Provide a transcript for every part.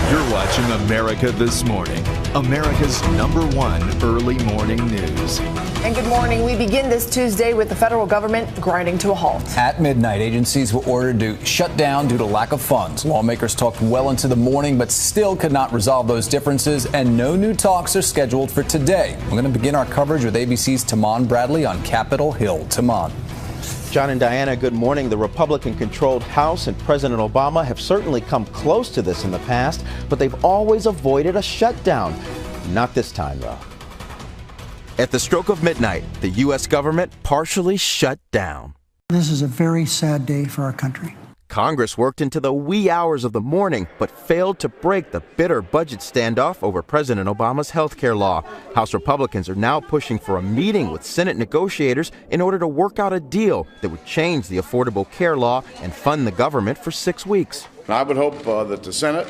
You're watching America This Morning, America's #1 early morning news. And good morning. We begin this Tuesday with the federal government grinding to a halt. At midnight, agencies were ordered to shut down due to lack of funds. Lawmakers talked well into the morning, but still could not resolve those differences, and no new talks are scheduled for today. We're going to begin our coverage with ABC's Tamon Bradley on Capitol Hill. Tamon. John and Diana, good morning. The Republican-controlled House and President Obama have certainly come close to this in the past, but they've always avoided a shutdown. Not this time, though. At the stroke of midnight, the U.S. government partially shut down. This is a very sad day for our country. Congress worked into the wee hours of the morning, but failed to break the bitter budget standoff over President Obama's health care law. House Republicans are now pushing for a meeting with Senate negotiators in order to work out a deal that would change the Affordable Care Law and fund the government for 6 weeks. I would hope that the Senate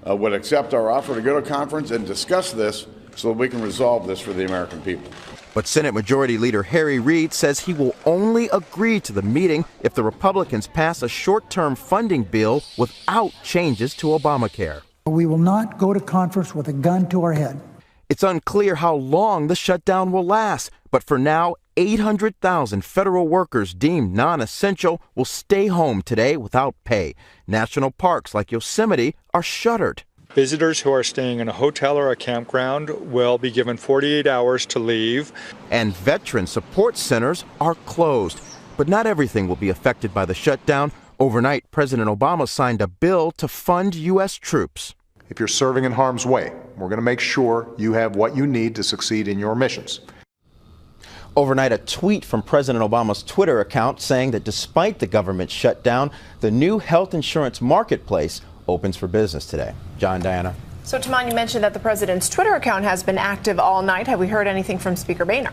would accept our offer to go to conference and discuss this so that we can resolve this for the American people. But Senate Majority Leader Harry Reid says he will only agree to the meeting if the Republicans pass a short-term funding bill without changes to Obamacare. We will not go to conference with a gun to our head. It's unclear how long the shutdown will last, but for now, 800,000 federal workers deemed non-essential will stay home today without pay. National parks like Yosemite are shuttered. Visitors who are staying in a hotel or a campground will be given 48 hours to leave. And veteran support centers are closed. But not everything will be affected by the shutdown. Overnight, President Obama signed a bill to fund U.S. troops. If you're serving in harm's way, we're going to make sure you have what you need to succeed in your missions. Overnight, a tweet from President Obama's Twitter account saying that despite the government shutdown, the new health insurance marketplace opens for business today. John, Diana. So, Tamon, you mentioned that the president's Twitter account has been active all night. Have we heard anything from Speaker Boehner?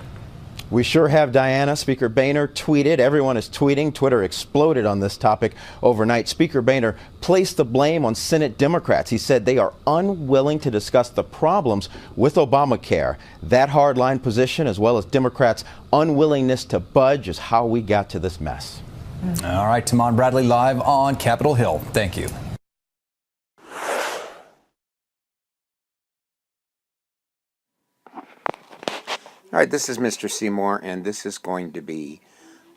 We sure have, Diana. Speaker Boehner tweeted. Everyone is tweeting. Twitter exploded on this topic overnight. Speaker Boehner placed the blame on Senate Democrats. He said they are unwilling to discuss the problems with Obamacare. That hardline position, as well as Democrats' unwillingness to budge, is how we got to this mess. All right, Tamon Bradley live on Capitol Hill. Thank you. All right, this is Mr. Seymour, and this is going to be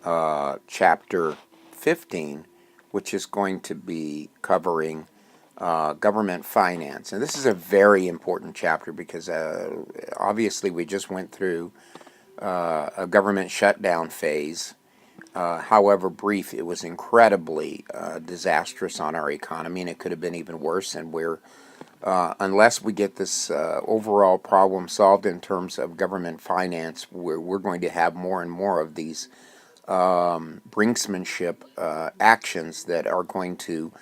Chapter 15, which is going to be covering government finance. And this is a very important chapter because obviously we just went through a government shutdown phase. However brief, it was incredibly disastrous on our economy, and it could have been even worse, and we're unless we get this overall problem solved in terms of government finance, we're going to have more and more of these brinksmanship actions that are going to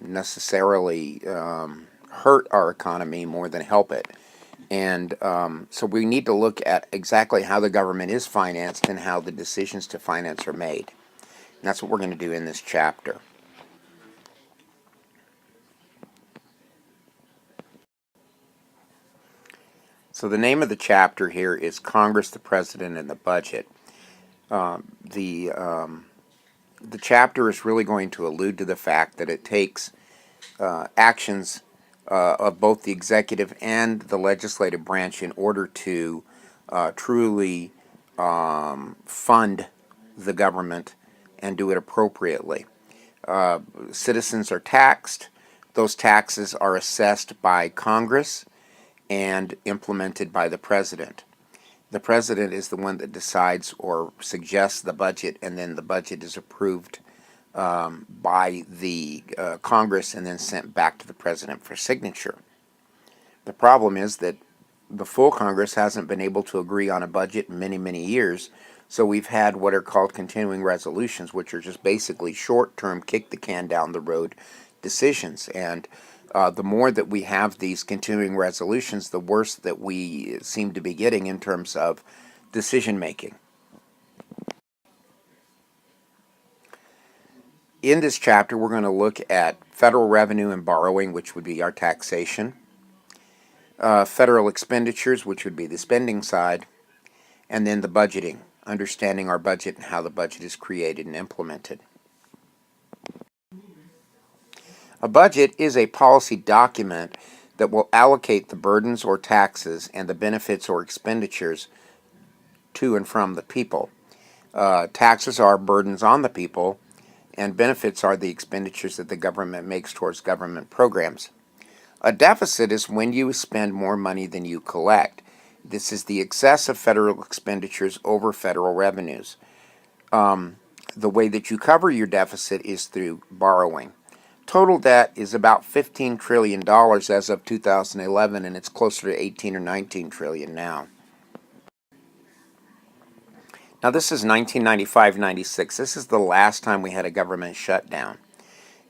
necessarily hurt our economy more than help it. And so we need to look at exactly how the government is financed and how the decisions to finance are made. And that's what we're going to do in this chapter. So the name of the chapter here is Congress, the President, and the Budget. The chapter is really going to allude to the fact that it takes actions of both the executive and the legislative branch in order to truly fund the government and do it appropriately. Citizens are taxed. Those taxes are assessed by Congress and implemented by the president. The president is the one that decides or suggests the budget, and then the budget is approved by the Congress and then sent back to the president for signature. The problem is that the full Congress hasn't been able to agree on a budget in many, many years, so we've had what are called continuing resolutions, which are just basically short-term, kick the can down the road decisions. And the more that we have these continuing resolutions, the worse that we seem to be getting in terms of decision making. In this chapter, we're going to look at federal revenue and borrowing, which would be our taxation, federal expenditures, which would be the spending side, and then the budgeting, understanding our budget and how the budget is created and implemented. A budget is a policy document that will allocate the burdens or taxes and the benefits or expenditures to and from the people. Taxes are burdens on the people, and benefits are the expenditures that the government makes towards government programs. A deficit is when you spend more money than you collect. This is the excess of federal expenditures over federal revenues. The way that you cover your deficit is through borrowing. Total debt is about $15 trillion as of 2011, and it's closer to 18 or 19 trillion now. Now this is 1995-96. This is the last time we had a government shutdown.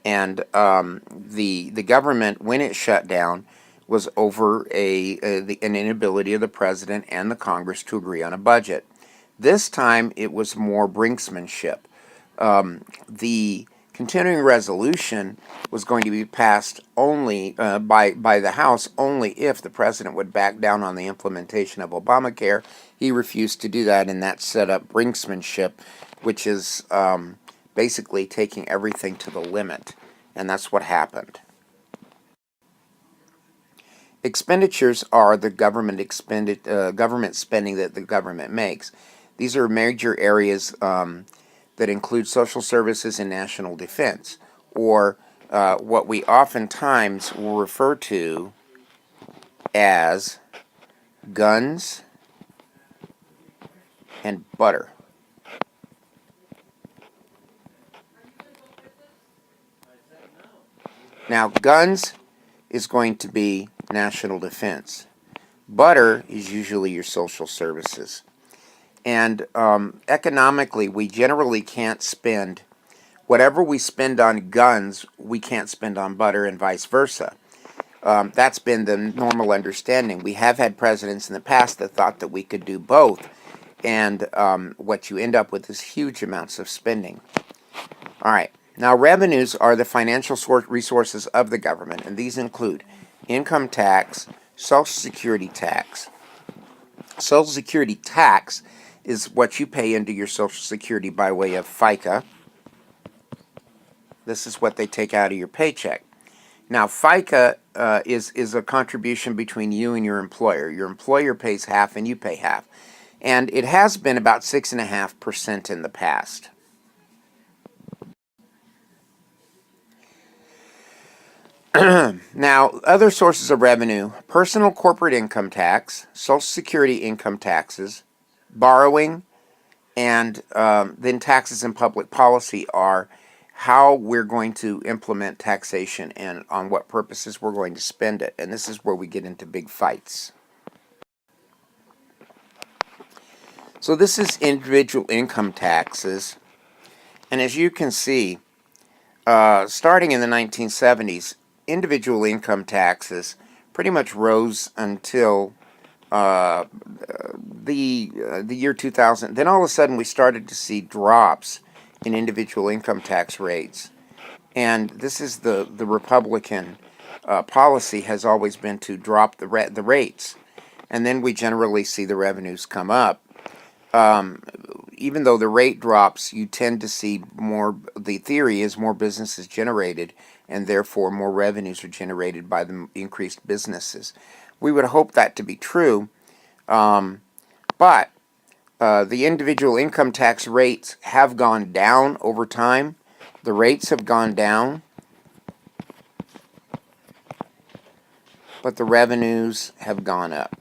And the government, when it shut down, was over an inability of the president and the Congress to agree on a budget. This time it was more brinksmanship. The continuing resolution was going to be passed only by the House only if the president would back down on the implementation of Obamacare. He refused to do that, and that set up brinksmanship, which is basically taking everything to the limit, and that's what happened. Expenditures are the government spending that the government makes. These are major areas that include social services and national defense, or what we oftentimes will refer to as guns and butter. Now, guns is going to be national defense. Butter is usually your social services. And economically, we generally can't spend, whatever we spend on guns, we can't spend on butter, and vice versa. That's been the normal understanding. We have had presidents in the past that thought that we could do both, and what you end up with is huge amounts of spending. All right. Now, revenues are the financial resources of the government, and these include income tax, Social Security tax. Social Security tax is what you pay into your Social Security by way of FICA. This is what they take out of your paycheck. Now, FICA is a contribution between you and your employer. Your employer pays half and you pay half. And it has been about 6.5% in the past. Now, other sources of revenue: personal corporate income tax, Social Security income taxes, borrowing, and then taxes and public policy are how we're going to implement taxation and on what purposes we're going to spend it. And this is where we get into big fights. So this is individual income taxes. And as you can see, starting in the 1970s, individual income taxes pretty much rose until the year 2000. Then all of a sudden we started to see drops in individual income tax rates. And this is the Republican policy has always been to drop the rates. And then we generally see the revenues come up. Even though the rate drops, you tend to see more, the theory is more business is generated, and therefore more revenues are generated by the increased businesses. We would hope that to be true, but the individual income tax rates have gone down over time. The rates have gone down, but the revenues have gone up.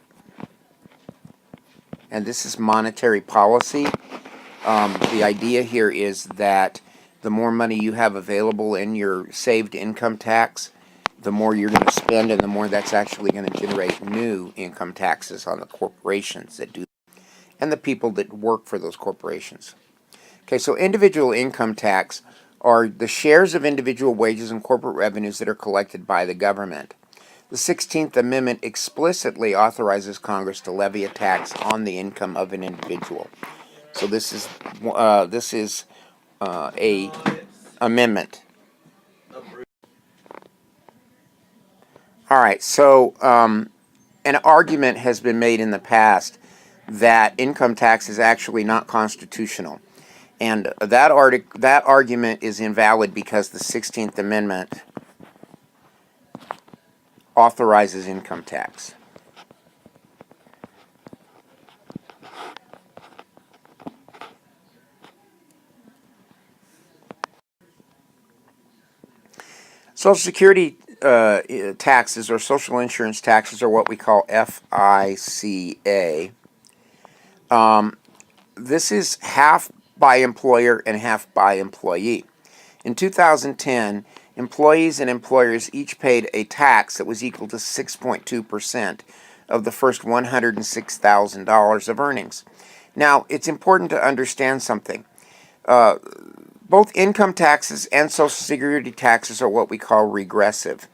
And this is monetary policy. The idea here is that the more money you have available in your saved income tax, the more you're going to spend, and the more that's actually going to generate new income taxes on the corporations that do, and the people that work for those corporations. Okay, so individual income tax are the shares of individual wages and corporate revenues that are collected by the government. The 16th Amendment explicitly authorizes Congress to levy a tax on the income of an individual. So this is a amendment. All right, so an argument has been made in the past that income tax is actually not constitutional. And that argument is invalid because the 16th Amendment authorizes income tax. Social Security taxes or social insurance taxes are what we call FICA. This is half by employer and half by employee. In 2010, employees and employers each paid a tax that was equal to 6.2% of the first $106,000 of earnings. Now, it's important to understand something. Both income taxes and Social Security taxes are what we call regressive.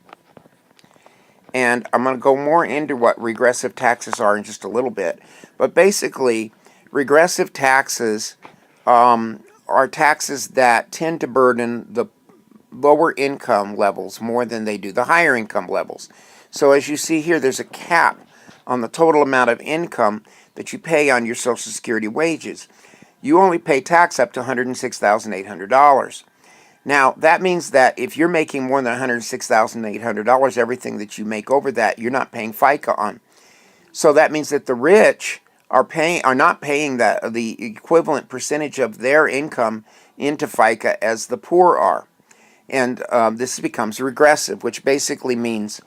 And I'm going to go more into what regressive taxes are in just a little bit. But basically, regressive taxes are taxes that tend to burden the lower income levels more than they do the higher income levels. So as you see here, there's a cap on the total amount of income that you pay on your Social Security wages. You only pay tax up to $106,800. Now, that means that if you're making more than $106,800, everything that you make over that, you're not paying FICA on. So that means that the rich are not paying the equivalent percentage of their income into FICA as the poor are. And this becomes regressive, which basically means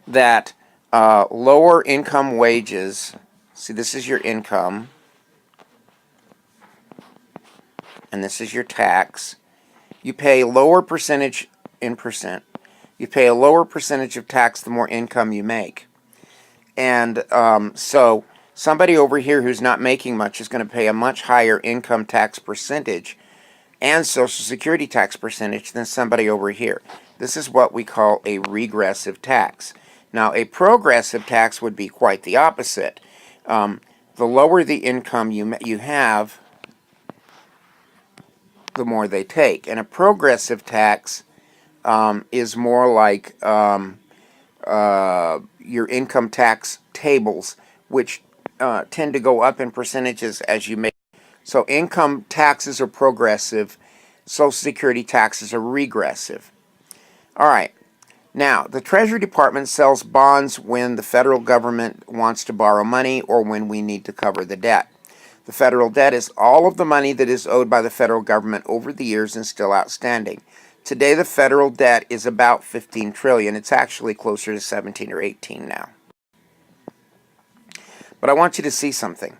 that lower income wages, see, this is your income, and this is your tax. You pay a lower percentage in percent. You pay a lower percentage of tax the more income you make. And so somebody over here who's not making much is going to pay a much higher income tax percentage and Social Security tax percentage than somebody over here. This is what we call a regressive tax. Now, a progressive tax would be quite the opposite. The lower the income you have, the more they take. And a progressive tax is more like your income tax tables, which tend to go up in percentages as you make. So income taxes are progressive, Social Security taxes are regressive. All right. Now, the Treasury Department sells bonds when the federal government wants to borrow money or when we need to cover the debt. The federal debt is all of the money that is owed by the federal government over the years and still outstanding. Today, the federal debt is about $15 trillion. It's actually closer to 17 or 18 now. But I want you to see something.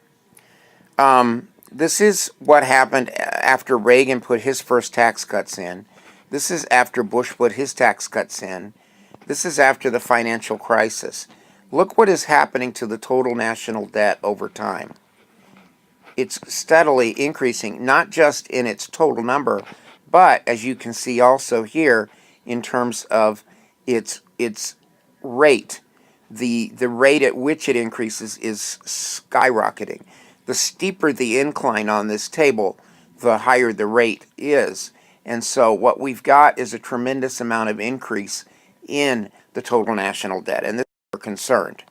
This is what happened after Reagan put his first tax cuts in. This is after Bush put his tax cuts in. This is after the financial crisis. Look what is happening to the total national debt over time. It's steadily increasing, not just in its total number, but as you can see also here, in terms of its rate. The rate at which it increases is skyrocketing. The steeper the incline on this table, the higher the rate is. And so what we've got is a tremendous amount of increase in the total national debt, and this is where we're concerned.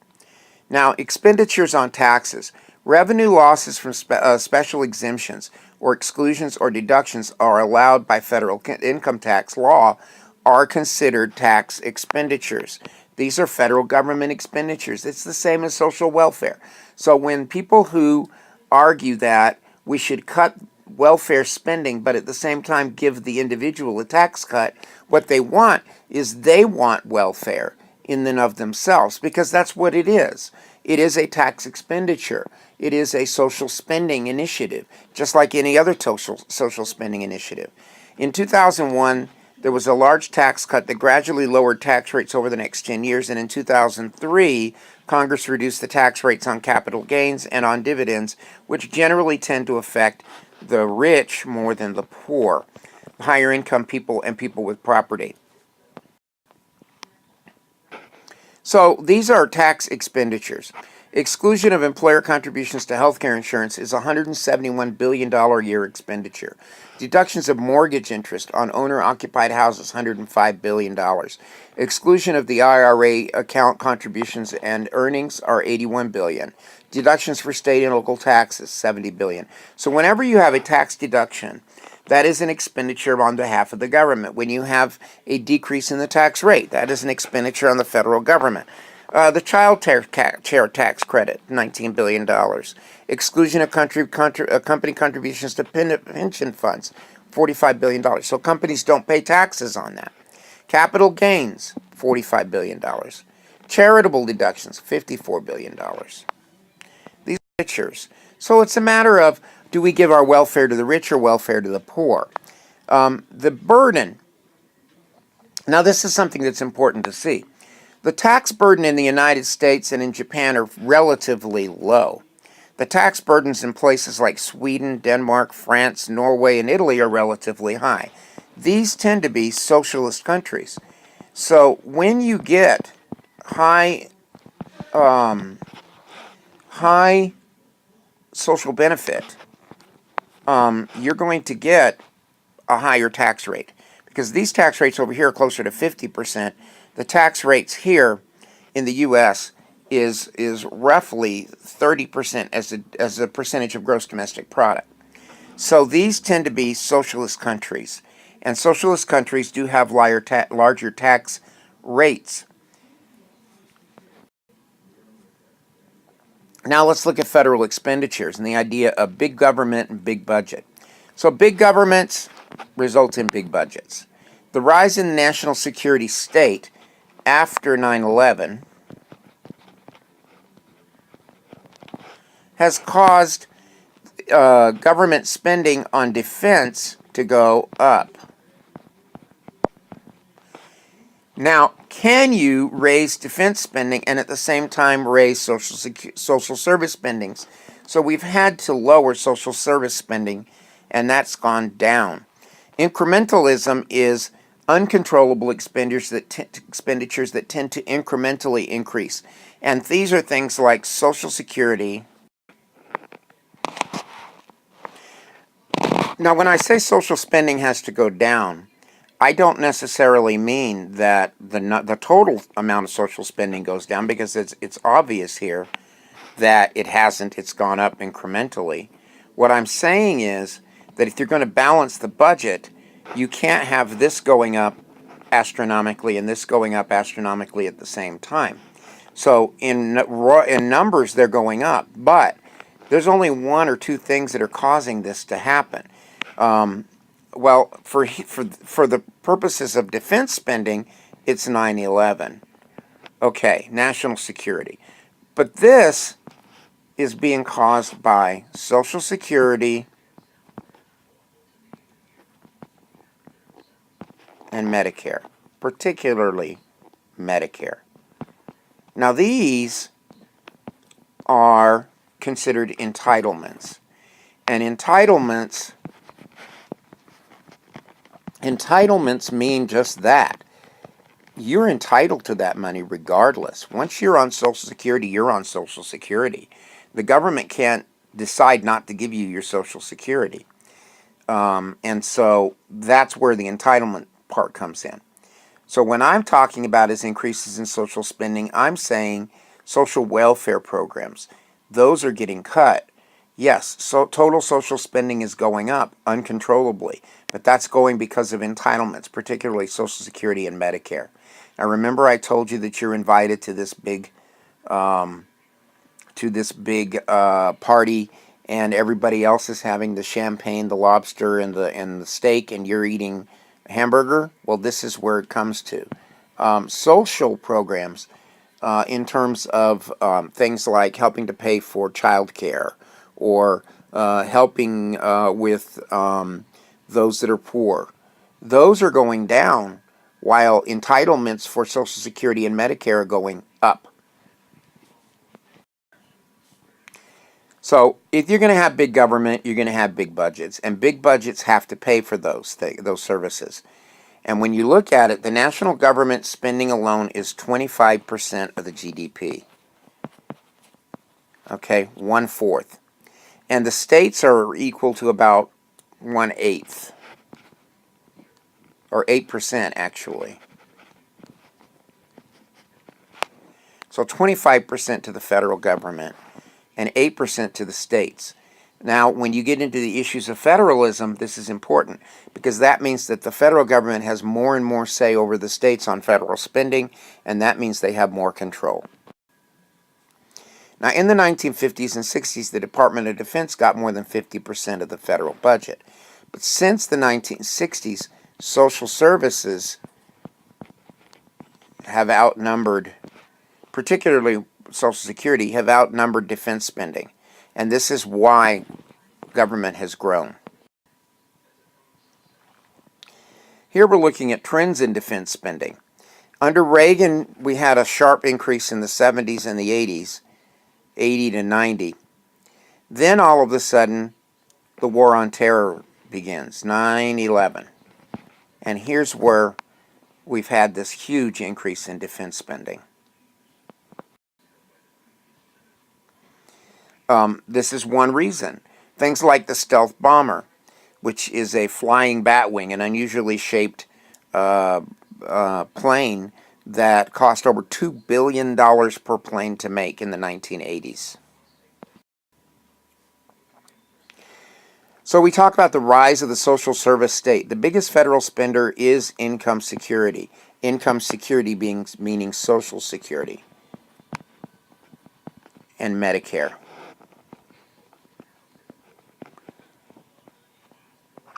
Now, expenditures on taxes. Revenue losses from special exemptions or exclusions or deductions are allowed by federal income tax law are considered tax expenditures. These are federal government expenditures. It's the same as social welfare. So when people who argue that we should cut welfare spending but at the same time give the individual a tax cut, what they want is they want welfare in and of themselves, because that's what it is. It is a tax expenditure. It is a social spending initiative, just like any other social spending initiative. In 2001, there was a large tax cut that gradually lowered tax rates over the next 10 years, and in 2003, Congress reduced the tax rates on capital gains and on dividends, which generally tend to affect the rich more than the poor, higher income people and people with property. So these are tax expenditures. Exclusion of employer contributions to health care insurance is a $171 billion a year expenditure. Deductions of mortgage interest on owner-occupied houses, $105 billion. Exclusion of the IRA account contributions and earnings are $81 billion. Deductions for state and local taxes, $70 billion. So whenever you have a tax deduction that is an expenditure on behalf of the government. When you have a decrease in the tax rate, that is an expenditure on the federal government. The child care tax credit, $19 billion. Exclusion of company contributions to pension funds, $45 billion. So companies don't pay taxes on that. Capital gains, $45 billion. Charitable deductions, $54 billion. These are pictures. So it's a matter of, do we give our welfare to the rich or welfare to the poor? The burden, now this is something that's important to see. The tax burden in the United States and in Japan are relatively low. The tax burdens in places like Sweden, Denmark, France, Norway, and Italy are relatively high. These tend to be socialist countries. So when you get high social benefit, you're going to get a higher tax rate. Because these tax rates over here are closer to 50%. The tax rates here in the U.S. is roughly 30% as a percentage of gross domestic product. So these tend to be socialist countries. And socialist countries do have larger tax rates. Now let's look at federal expenditures and the idea of big government and big budget. So big governments result in big budgets. The rise in the national security state after 9/11 has caused government spending on defense to go up. Now, can you raise defense spending and at the same time raise social service spendings? So we've had to lower social service spending, and that's gone down. Incrementalism is uncontrollable expenditures that tend to incrementally increase. And these are things like Social Security. Now, when I say social spending has to go down, I don't necessarily mean that the total amount of social spending goes down, because it's obvious here that it hasn't. It's gone up incrementally. What I'm saying is that if you're going to balance the budget, you can't have this going up astronomically and this going up astronomically at the same time. So in numbers, they're going up, but there's only one or two things that are causing this to happen. Well, for the purposes of defense spending, it's 9/11. Okay, national security. But this is being caused by Social Security and Medicare, particularly Medicare. Now, these are considered entitlements. And entitlements mean just that. You're entitled to that money regardless. Once you're on Social Security, you're on Social Security. The government can't decide not to give you your Social Security. And so that's where the entitlement part comes in. So when I'm talking about is increases in social spending, I'm saying social welfare programs. Those are getting cut. Yes, so total social spending is going up uncontrollably, but that's going because of entitlements, particularly Social Security and Medicare. Now remember, I told you that you're invited to this big party, and everybody else is having the champagne, the lobster, and the steak, and you're eating a hamburger. Well, this is where it comes to social programs in terms of things like helping to pay for child care, or helping with those that are poor. Those are going down, while entitlements for Social Security and Medicare are going up. So if you're going to have big government, you're going to have big budgets, and big budgets have to pay for those services. And when you look at it, the national government spending alone is 25% of the GDP. Okay, 1/4. And the states are equal to about 1/8, or 8% actually. So 25% to the federal government and 8% to the states. Now, when you get into the issues of federalism, this is important because that means that the federal government has more and more say over the states on federal spending, and that means they have more control. Now, in the 1950s and 60s, the Department of Defense got more than 50% of the federal budget. But since the 1960s, social services have outnumbered, particularly Social Security, have outnumbered defense spending. And this is why government has grown. Here we're looking at trends in defense spending. Under Reagan, we had a sharp increase in the 70s and the 80s, 80 to 90. Then all of a sudden, the war on terror begins, 9/11. And here's where we've had this huge increase in defense spending. This is one reason. Things like the stealth bomber, which is a flying batwing, an unusually shaped plane that cost over $2 billion per plane to make in the 1980s. So we talk about the rise of the social service state. The biggest federal spender is income security. Income security meaning Social Security and Medicare.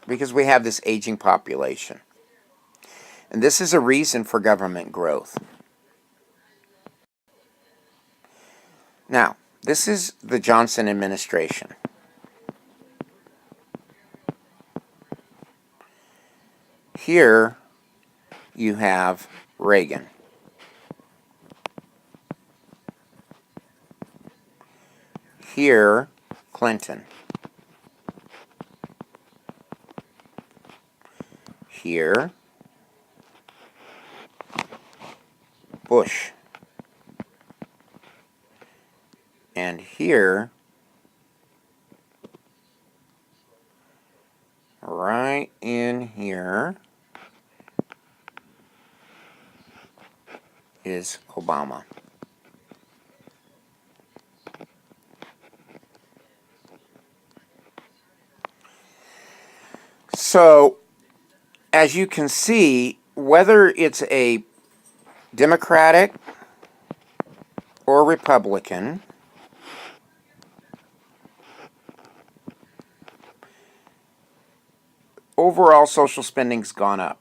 Because we have this aging population. And this is a reason for government growth. Now, this is the Johnson administration. Here you have Reagan. Here, Clinton. Here, Bush. And here, right in here, is Obama. So, as you can see, whether it's a Democratic or Republican, overall social spending's gone up.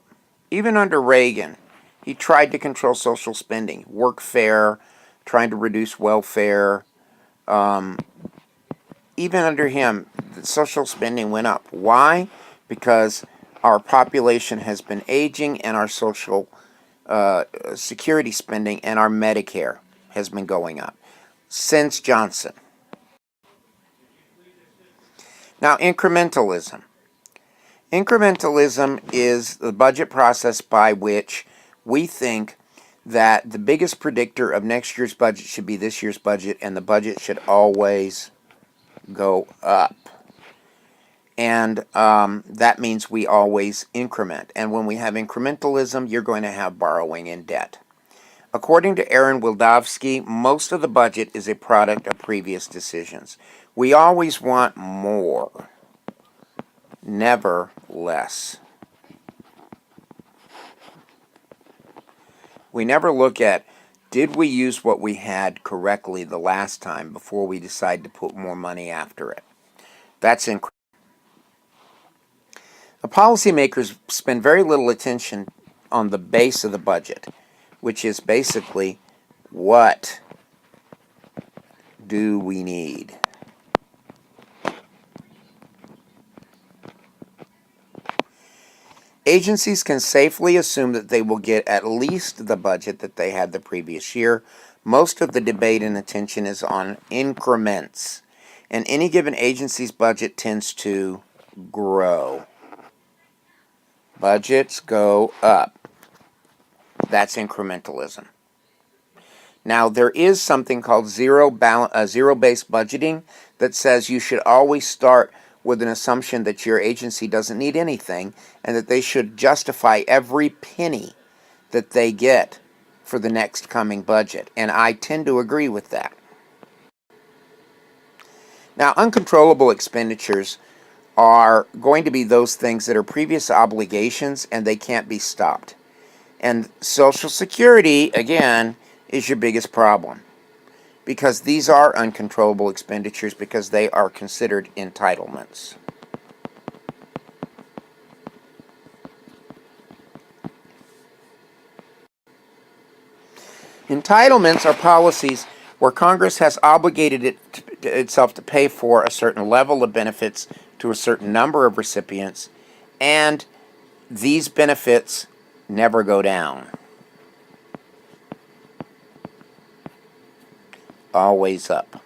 Even under Reagan, he tried to control social spending, workfare, trying to reduce welfare. Even under him, the social spending went up. Why? Because our population has been aging and our social security spending and our Medicare has been going up since Johnson. Now, incrementalism. Incrementalism is the budget process by which we think that the biggest predictor of next year's budget should be this year's budget, and the budget should always go up. And that means we always increment. And when we have incrementalism, you're going to have borrowing and debt. According to Aaron Wildavsky, most of the budget is a product of previous decisions. We always want more, never less. We never look at, did we use what we had correctly the last time before we decide to put more money after it? That's incredible. The policymakers spend very little attention on the base of the budget, which is basically, what do we need? Agencies can safely assume that they will get at least the budget that they had the previous year. Most of the debate and attention is on increments, and any given agency's budget tends to grow. Budgets go up. That's incrementalism. Now, there is something called zero-based budgeting that says you should always start with an assumption that your agency doesn't need anything and that they should justify every penny that they get for the next coming budget. And I tend to agree with that. Now, uncontrollable expenditures are going to be those things that are previous obligations and they can't be stopped. And Social Security, again, is your biggest problem, because these are uncontrollable expenditures because they are considered entitlements. Entitlements are policies where Congress has obligated itself to pay for a certain level of benefits to a certain number of recipients, and these benefits never go down. Always up.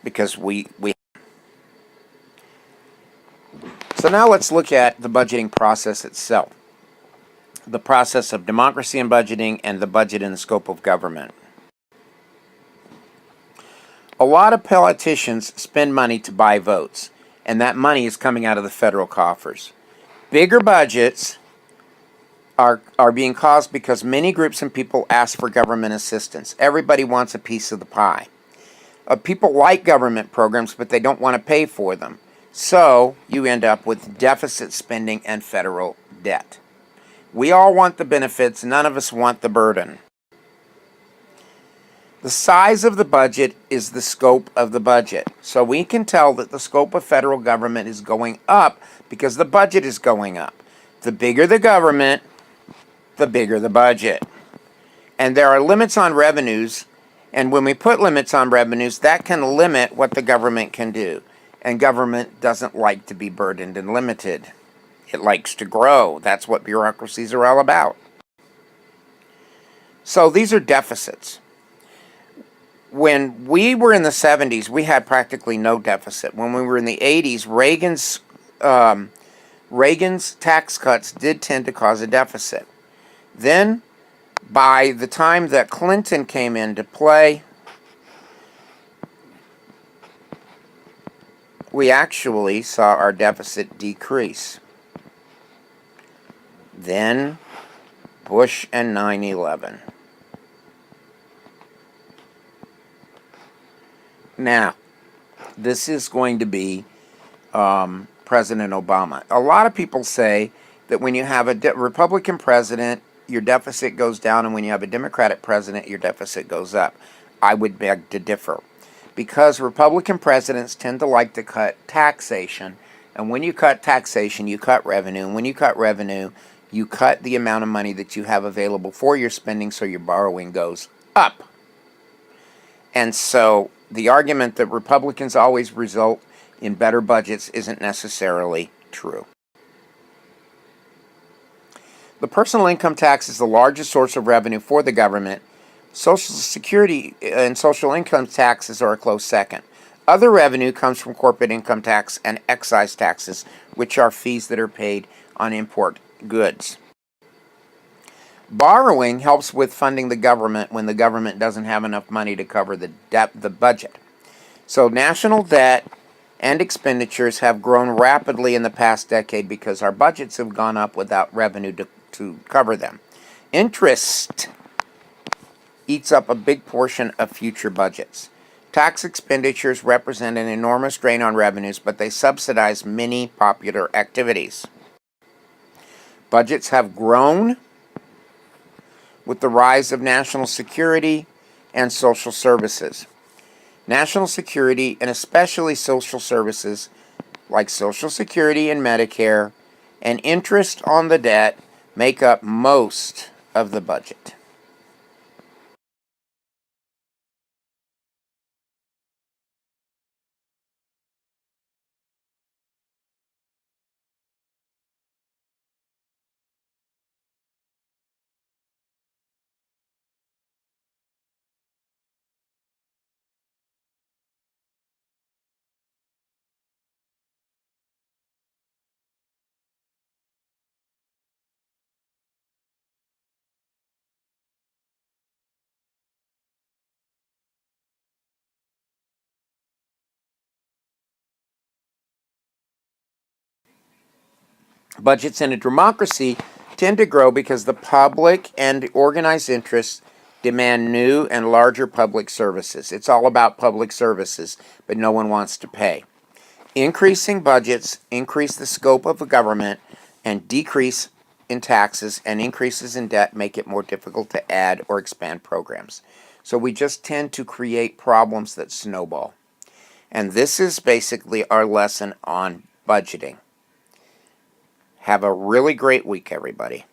Because we So now let's look at the budgeting process itself. The process of democracy in budgeting and the budget in the scope of government. A lot of politicians spend money to buy votes, and that money is coming out of the federal coffers. Bigger budgets are being caused because many groups and people ask for government assistance. Everybody wants a piece of the pie. People like government programs, but they don't want to pay for them. So you end up with deficit spending and federal debt. We all want the benefits, none of us want the burden. The size of the budget is the scope of the budget. So we can tell that the scope of federal government is going up because the budget is going up. The bigger the government, the bigger the budget. And there are limits on revenues, and when we put limits on revenues, that can limit what the government can do. And government doesn't like to be burdened and limited. It likes to grow. That's what bureaucracies are all about. So these are deficits. When we were in the 70s, we had practically no deficit. When we were in the 80s, Reagan's tax cuts did tend to cause a deficit. Then, by the time that Clinton came into play, we actually saw our deficit decrease. Then, Bush and 9/11. Now, this is going to be President Obama. A lot of people say that when you have a Republican president, your deficit goes down, and when you have a Democratic president, your deficit goes up. I would beg to differ, because Republican presidents tend to like to cut taxation, and when you cut taxation, you cut revenue, and when you cut revenue, you cut the amount of money that you have available for your spending, so your borrowing goes up. And so the argument that Republicans always result in better budgets isn't necessarily true. The personal income tax is the largest source of revenue for the government. Social Security and social income taxes are a close second. Other revenue comes from corporate income tax and excise taxes, which are fees that are paid on import goods. Borrowing helps with funding the government when the government doesn't have enough money to cover the budget. So national debt and expenditures have grown rapidly in the past decade because our budgets have gone up without revenue to cover them. Interest eats up a big portion of future budgets. Tax expenditures represent an enormous drain on revenues, but they subsidize many popular activities. Budgets have grown with the rise of national security and social services. National security, and especially social services like Social Security and Medicare, and interest on the debt make up most of the budget. Budgets in a democracy tend to grow because the public and organized interests demand new and larger public services. It's all about public services, but no one wants to pay. Increasing budgets increase the scope of the government, and decrease in taxes and increases in debt make it more difficult to add or expand programs. So we just tend to create problems that snowball. And this is basically our lesson on budgeting. Have a really great week, everybody.